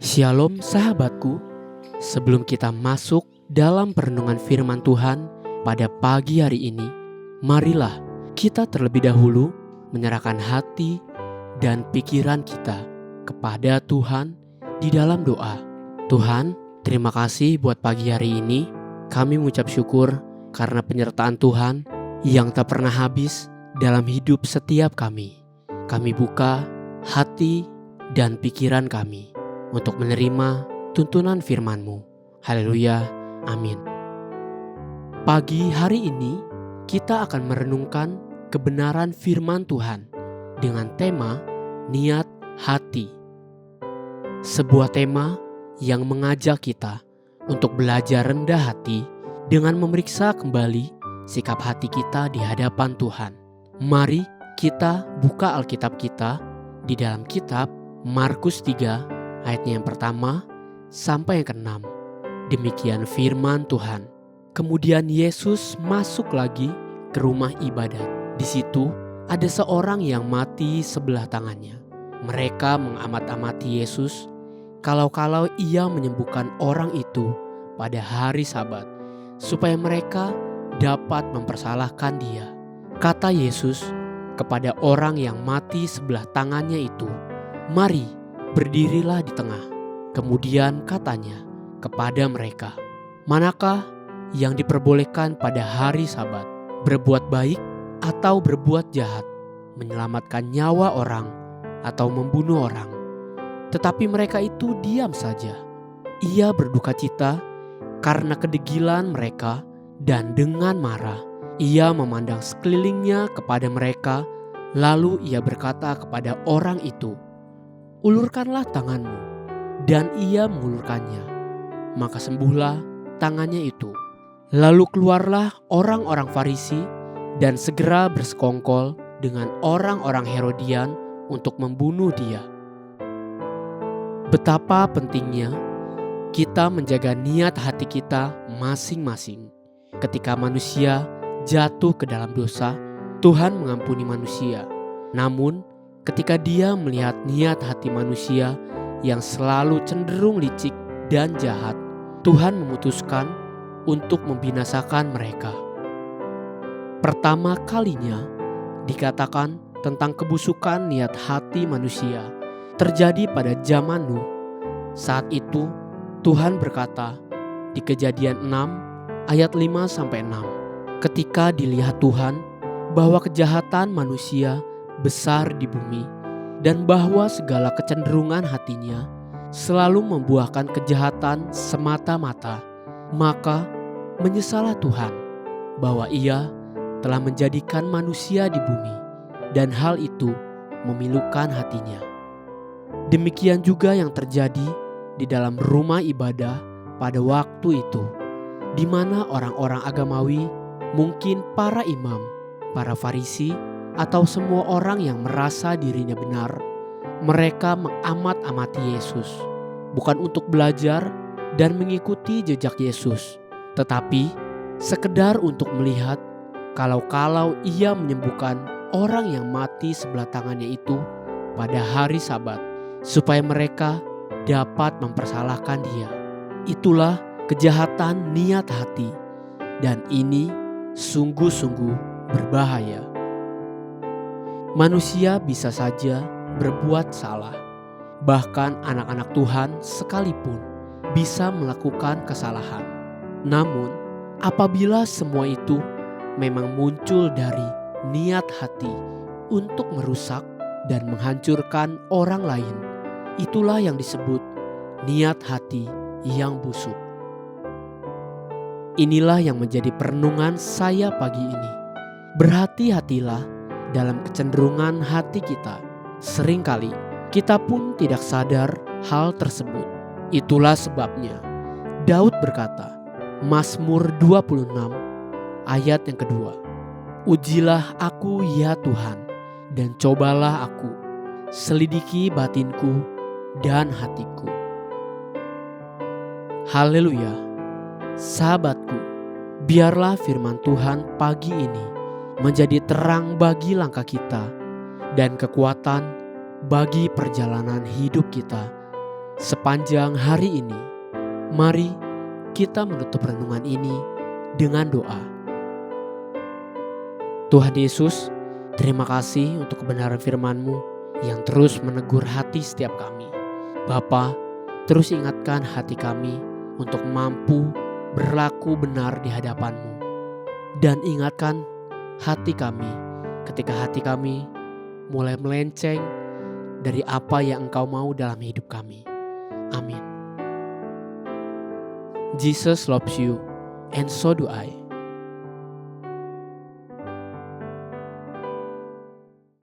Shalom sahabatku, sebelum kita masuk dalam perenungan firman Tuhan pada pagi hari ini, marilah kita terlebih dahulu menyerahkan hati dan pikiran kita kepada Tuhan di dalam doa. Tuhan, terima kasih buat pagi hari ini. Kami mengucap syukur karena penyertaan Tuhan yang tak pernah habis dalam hidup setiap kami. Kami buka hati dan pikiran kami untuk menerima tuntunan firman-Mu. Haleluya, amin. Pagi hari ini kita akan merenungkan kebenaran firman Tuhan dengan tema niat hati. Sebuah tema yang mengajak kita untuk belajar rendah hati dengan memeriksa kembali sikap hati kita di hadapan Tuhan. Mari kita buka Alkitab kita di dalam kitab Markus 3 ayatnya yang pertama sampai yang ke-6. Demikian firman Tuhan. Kemudian Yesus masuk lagi ke rumah ibadat. Di situ ada seorang yang mati sebelah tangannya. Mereka mengamat-amati Yesus kalau-kalau ia menyembuhkan orang itu pada hari Sabat, supaya mereka dapat mempersalahkan dia. Kata Yesus kepada orang yang mati sebelah tangannya itu, "Mari, berdirilah di tengah." Kemudian katanya kepada mereka, "Manakah yang diperbolehkan pada hari Sabat? Berbuat baik atau berbuat jahat? Menyelamatkan nyawa orang atau membunuh orang?" Tetapi mereka itu diam saja. Ia berduka cita karena kedegilan mereka, dan dengan marah ia memandang sekelilingnya kepada mereka. Lalu ia berkata kepada orang itu, "Ulurkanlah tanganmu." Dan ia mengulurkannya, maka sembuhlah tangannya itu. Lalu keluarlah orang-orang Farisi dan segera bersekongkol dengan orang-orang Herodian untuk membunuh dia. Betapa pentingnya kita menjaga niat hati kita masing-masing. Ketika manusia jatuh ke dalam dosa, Tuhan mengampuni manusia. Namun ketika Dia melihat niat hati manusia yang selalu cenderung licik dan jahat, Tuhan memutuskan untuk membinasakan mereka. Pertama kalinya dikatakan tentang kebusukan niat hati manusia terjadi pada zaman Nuh. Saat itu Tuhan berkata di Kejadian 6 ayat 5-6, ketika dilihat Tuhan bahwa kejahatan manusia besar di bumi, dan bahwa segala kecenderungan hatinya selalu membuahkan kejahatan semata-mata, maka menyesallah Tuhan bahwa Ia telah menjadikan manusia di bumi, dan hal itu memilukan hatinya. Demikian juga yang terjadi di dalam rumah ibadah pada waktu itu, di mana orang-orang agamawi, mungkin para imam, para Farisi, atau semua orang yang merasa dirinya benar, mereka mengamat-amati Yesus, bukan untuk belajar dan mengikuti jejak Yesus, tetapi sekedar untuk melihat kalau-kalau Ia menyembuhkan orang yang mati sebelah tangannya itu pada hari Sabat, supaya mereka dapat mempersalahkan Dia. Itulah kejahatan niat hati, dan ini sungguh-sungguh berbahaya. Manusia bisa saja berbuat salah. Bahkan anak-anak Tuhan sekalipun bisa melakukan kesalahan. Namun, apabila semua itu memang muncul dari niat hati untuk merusak dan menghancurkan orang lain, itulah yang disebut niat hati yang busuk. Inilah yang menjadi perenungan saya pagi ini. Berhati-hatilah dalam kecenderungan hati kita. Seringkali kita pun tidak sadar hal tersebut. Itulah sebabnya Daud berkata, Mazmur 26 ayat yang kedua, "Ujilah aku ya Tuhan, dan cobalah aku, selidiki batinku dan hatiku." Haleluya. Sahabatku, biarlah firman Tuhan pagi ini menjadi terang bagi langkah kita dan kekuatan bagi perjalanan hidup kita Sepanjang hari ini, mari kita menutup renungan ini dengan doa. Tuhan Yesus, terima kasih untuk kebenaran firman-Mu yang terus menegur hati setiap kami. Bapa, terus ingatkan hati kami untuk mampu berlaku benar di hadapan-Mu. Dan ingatkan hati kami ketika hati kami mulai melenceng dari apa yang Engkau mau dalam hidup kami. Amin. Jesus loves you, and so do I.